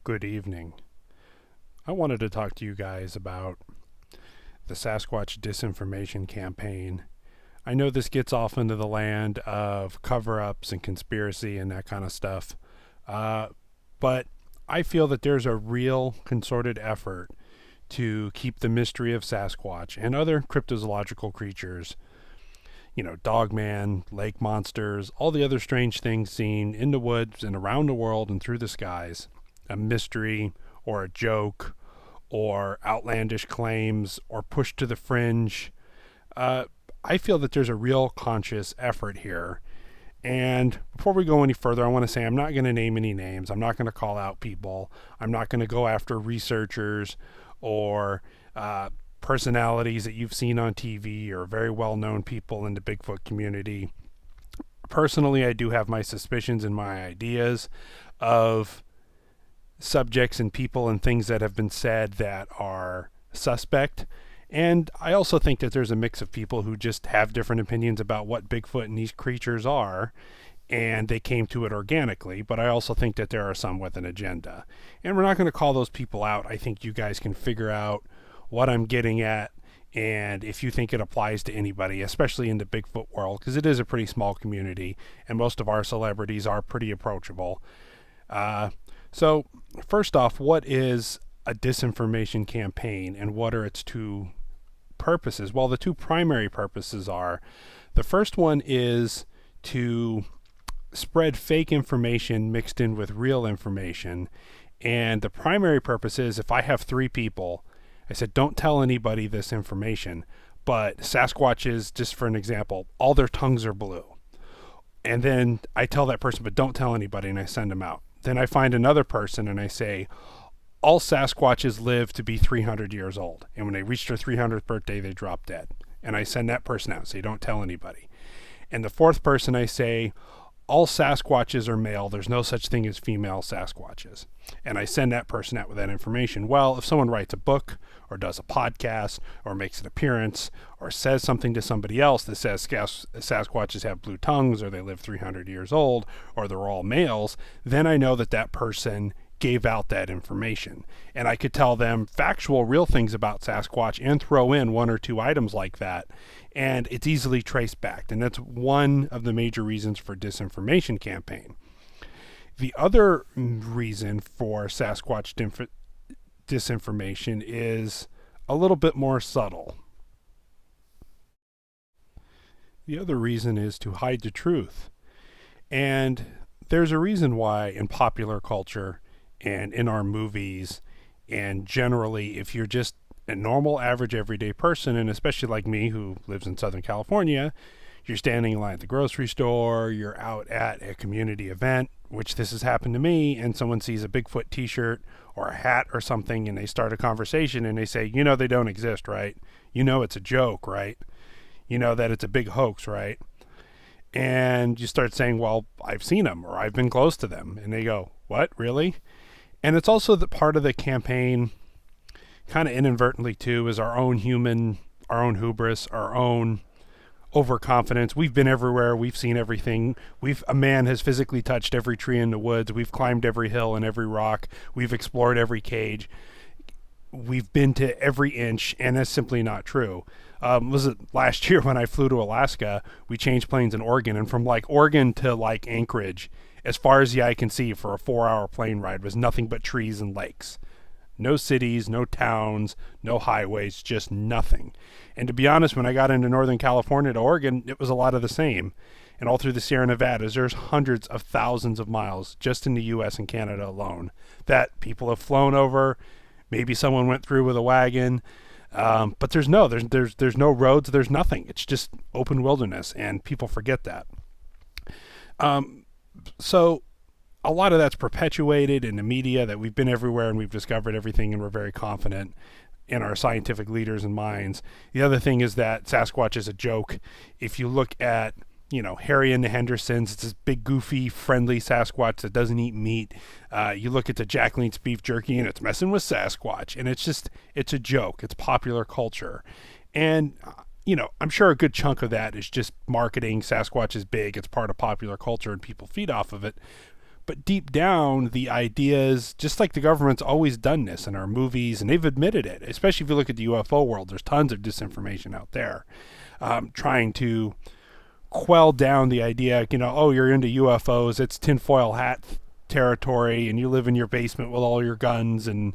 Good evening. I wanted to talk to you guys about the Sasquatch Disinformation campaign. I know this gets off into the land of cover-ups and conspiracy and that kind of stuff, but I feel that there's a real concerted effort to keep the mystery of Sasquatch and other cryptozoological creatures, dogman, lake monsters, all the other strange things seen in the woods and around the world and through the skies, a mystery or a joke or outlandish claims or pushed to the fringe. I feel that there's a real conscious effort here. And before we go any further, I want to say I'm not going to name any names. I'm not going to call out people. I'm not going to go after researchers or personalities that you've seen on TV or very well-known people in the Bigfoot community. Personally, I do have my suspicions and my ideas of subjects and people and things that have been said that are suspect. And I also think that there's a mix of people who just have different opinions about what Bigfoot and these creatures are, and they came to it organically. But I also think that there are some with an agenda. And we're not going to call those people out. I think you guys can figure out what I'm getting at, and if you think it applies to anybody, especially in the Bigfoot world, because it is a pretty small community, and most of our celebrities are pretty approachable. So first off, what is a disinformation campaign and what are its two purposes? Well, the two primary purposes are, the first one is to spread fake information mixed in with real information. And the primary purpose is, if I have three people, I said, don't tell anybody this information, but Sasquatches, just for an example, all their tongues are blue. And then I tell that person, but don't tell anybody, and I send them out. Then I find another person and I say, all Sasquatches live to be 300 years old. And when they reach their 300th birthday, they drop dead. And I send that person out, so you don't tell anybody. And the fourth person, I say, all Sasquatches are male. There's no such thing as female Sasquatches. And I send that person out with that information. Well, if someone writes a book or does a podcast or makes an appearance or says something to somebody else that says Sasquatches have blue tongues or they live 300 years old or they're all males, then I know that that person gave out that information. And I could tell them factual, real things about Sasquatch and throw in one or two items like that. And it's easily traced back. And that's one of the major reasons for disinformation campaign. The other reason for Sasquatch disinformation is a little bit more subtle. The other reason is to hide the truth. And there's a reason why in popular culture and in our movies, and generally, if you're just a normal, average, everyday person, and especially like me who lives in Southern California, you're standing in line at the grocery store, you're out at a community event, which this has happened to me, and someone sees a Bigfoot t-shirt or a hat or something, and they start a conversation, and they say, they don't exist, right? It's a joke, right? That it's a big hoax, right? And you start saying, well, I've seen them, or I've been close to them. And they go, what, really? And it's also the part of the campaign, kind of inadvertently too, is our own hubris, our own overconfidence. We've been everywhere. We've seen everything. A man has physically touched every tree in the woods. We've climbed every hill and every rock. We've explored every cage. We've been to every inch, and that's simply not true. Was it last year when I flew to Alaska, we changed planes in Oregon, and from Oregon to Anchorage, as far as the eye can see for a 4-hour plane ride, was nothing but trees and lakes. No cities, no towns, no highways, just nothing. And to be honest, when I got into Northern California to Oregon, it was a lot of the same. And all through the Sierra Nevadas, there's hundreds of thousands of miles just in the U.S. and Canada alone that people have flown over. Maybe someone went through with a wagon. But there's no roads, there's nothing. It's just open wilderness, and people forget that. So a lot of that's perpetuated in the media, that we've been everywhere and we've discovered everything and we're very confident in our scientific leaders and minds. The other thing is that Sasquatch is a joke. If you look at, Harry and the Hendersons, it's this big, goofy, friendly Sasquatch that doesn't eat meat. You look at the Jacqueline's beef jerky and it's messing with Sasquatch. And it's a joke. It's popular culture. And, I'm sure a good chunk of that is just marketing. Sasquatch is big. It's part of popular culture and people feed off of it. But deep down, the idea is just like the government's always done this in our movies, and they've admitted it. Especially if you look at the UFO world, there's tons of disinformation out there, trying to quell down the idea. Oh, you're into UFOs, it's tinfoil hat territory, and you live in your basement with all your guns, and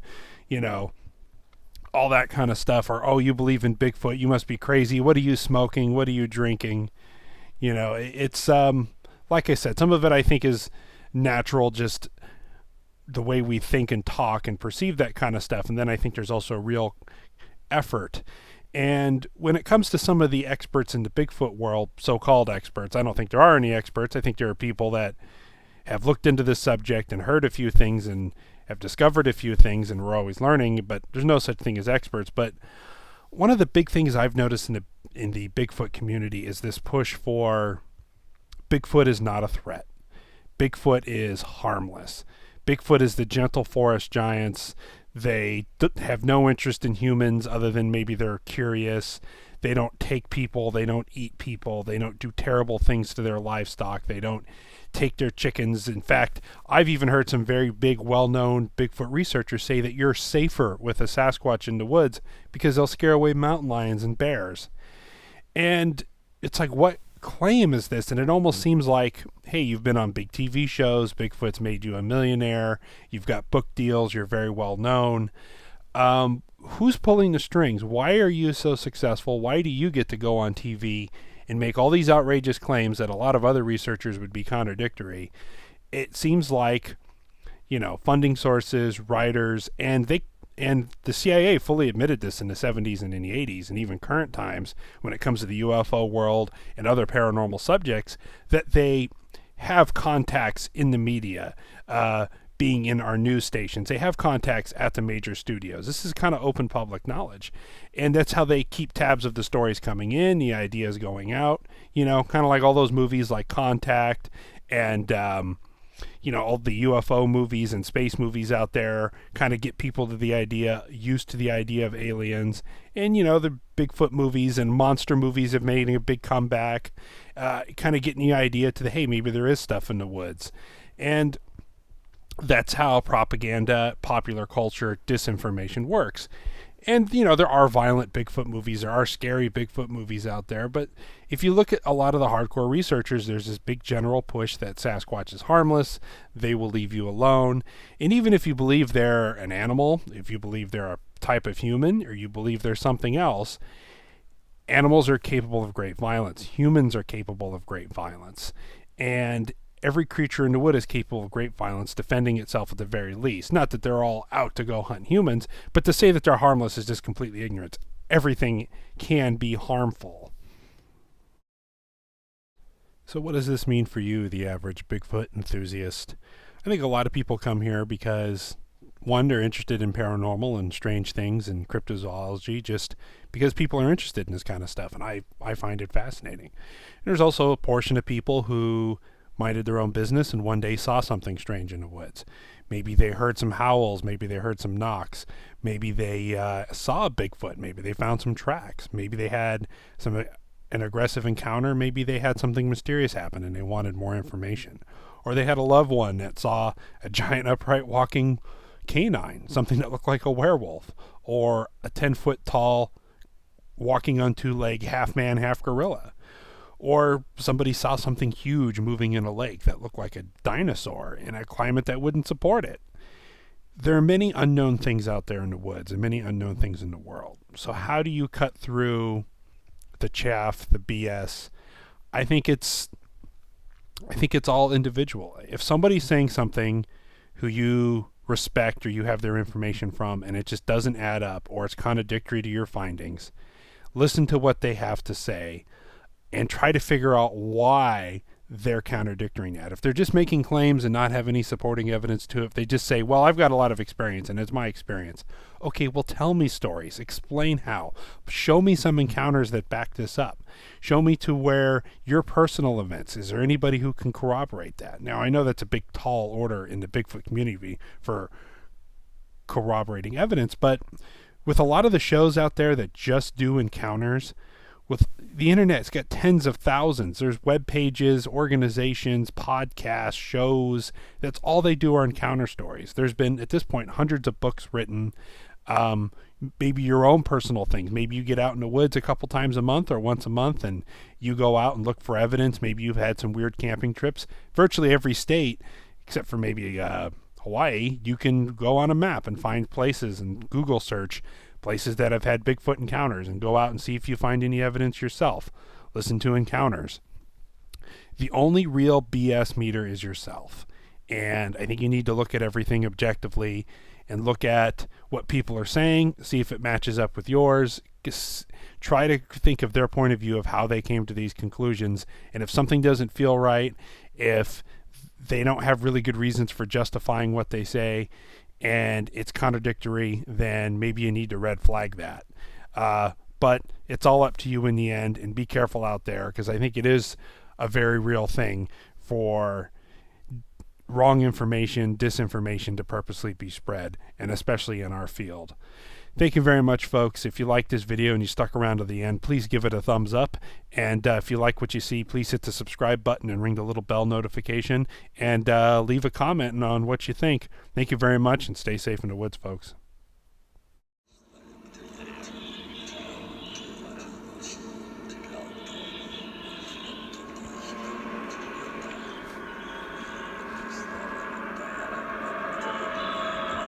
all that kind of stuff. Or, oh, you believe in Bigfoot, you must be crazy. What are you smoking? What are you drinking? It's like I said, some of it I think is natural, just the way we think and talk and perceive that kind of stuff. And then I think there's also a real effort. And when it comes to some of the experts in the Bigfoot world, so-called experts, I don't think there are any experts. I think there are people that have looked into this subject and heard a few things and have discovered a few things, and we're always learning, but there's no such thing as experts. But one of the big things I've noticed in the Bigfoot community is this push for Bigfoot is not a threat. Bigfoot is harmless. Bigfoot is the gentle forest giants. They have no interest in humans other than maybe they're curious. They don't take people. They don't eat people. They don't do terrible things to their livestock. They don't take their chickens. In fact, I've even heard some very big, well-known Bigfoot researchers say that you're safer with a Sasquatch in the woods because they'll scare away mountain lions and bears. And it's like, what claim is this? And it almost seems like, hey, you've been on big TV shows, Bigfoot's made you a millionaire, you've got book deals, you're very well known. Who's pulling the strings? Why are you so successful? Why do you get to go on TV and make all these outrageous claims that a lot of other researchers would be contradictory? It seems like, funding sources, writers, and the CIA fully admitted this in the 70s and in the 80s and even current times when it comes to the UFO world and other paranormal subjects, that they have contacts in the media, being in our news stations. They have contacts at the major studios. This is kind of open public knowledge. And that's how they keep tabs of the stories coming in, the ideas going out, kind of like all those movies like Contact and, all the UFO movies and space movies out there kind of get people used to the idea of aliens. And, the Bigfoot movies and monster movies have made a big comeback, kind of getting the idea to hey, maybe there is stuff in the woods. And that's how propaganda, popular culture, disinformation works. And, there are violent Bigfoot movies, there are scary Bigfoot movies out there, but if you look at a lot of the hardcore researchers, there's this big general push that Sasquatch is harmless, they will leave you alone. And even if you believe they're an animal, if you believe they're a type of human, or you believe they're something else, animals are capable of great violence. Humans are capable of great violence. And every creature in the wood is capable of great violence, defending itself at the very least. Not that they're all out to go hunt humans, but to say that they're harmless is just completely ignorant. Everything can be harmful. So what does this mean for you, the average Bigfoot enthusiast? I think a lot of people come here because, one, they're interested in paranormal and strange things and cryptozoology, just because people are interested in this kind of stuff, and I find it fascinating. And there's also a portion of people who minded their own business and one day saw something strange in the woods. Maybe they heard some howls, maybe they heard some knocks, maybe they saw a Bigfoot, maybe they found some tracks, maybe they had an aggressive encounter, maybe they had something mysterious happen and they wanted more information. Or they had a loved one that saw a giant upright walking canine, something that looked like a werewolf, or a 10-foot tall walking on two leg, half man, half gorilla. Or somebody saw something huge moving in a lake that looked like a dinosaur in a climate that wouldn't support it. There are many unknown things out there in the woods and many unknown things in the world. So how do you cut through the chaff, the BS? I think it's all individual. If somebody's saying something who you respect or you have their information from and it just doesn't add up or it's contradictory to your findings, listen to what they have to say and try to figure out why they're contradicting that. If they're just making claims and not have any supporting evidence to it, if they just say, well, I've got a lot of experience and it's my experience. Okay, well, tell me stories. Explain how. Show me some encounters that back this up. Show me to where your personal events. Is there anybody who can corroborate that? Now, I know that's a big, tall order in the Bigfoot community for corroborating evidence, but with a lot of the shows out there that just do encounters, with the internet, it's got tens of thousands. There's web pages, organizations, podcasts, shows. That's all they do are encounter stories. There's been, at this point, hundreds of books written. Maybe your own personal things. Maybe you get out in the woods a couple times a month or once a month and you go out and look for evidence. Maybe you've had some weird camping trips. Virtually every state, except for maybe Hawaii, you can go on a map and find places and Google search places that have had Bigfoot encounters and go out and see if you find any evidence yourself. Listen to encounters. The only real BS meter is yourself. And I think you need to look at everything objectively and look at what people are saying, see if it matches up with yours. Just try to think of their point of view of how they came to these conclusions. And if something doesn't feel right, if they don't have really good reasons for justifying what they say, and it's contradictory, then maybe you need to red flag that. But it's all up to you in the end, and be careful out there, because I think it is a very real thing for wrong information, disinformation to purposely be spread, and especially in our field. Thank you very much, folks. If you liked this video and you stuck around to the end, please give it a thumbs up. And if you like what you see, please hit the subscribe button and ring the little bell notification. And leave a comment on what you think. Thank you very much, and stay safe in the woods, folks.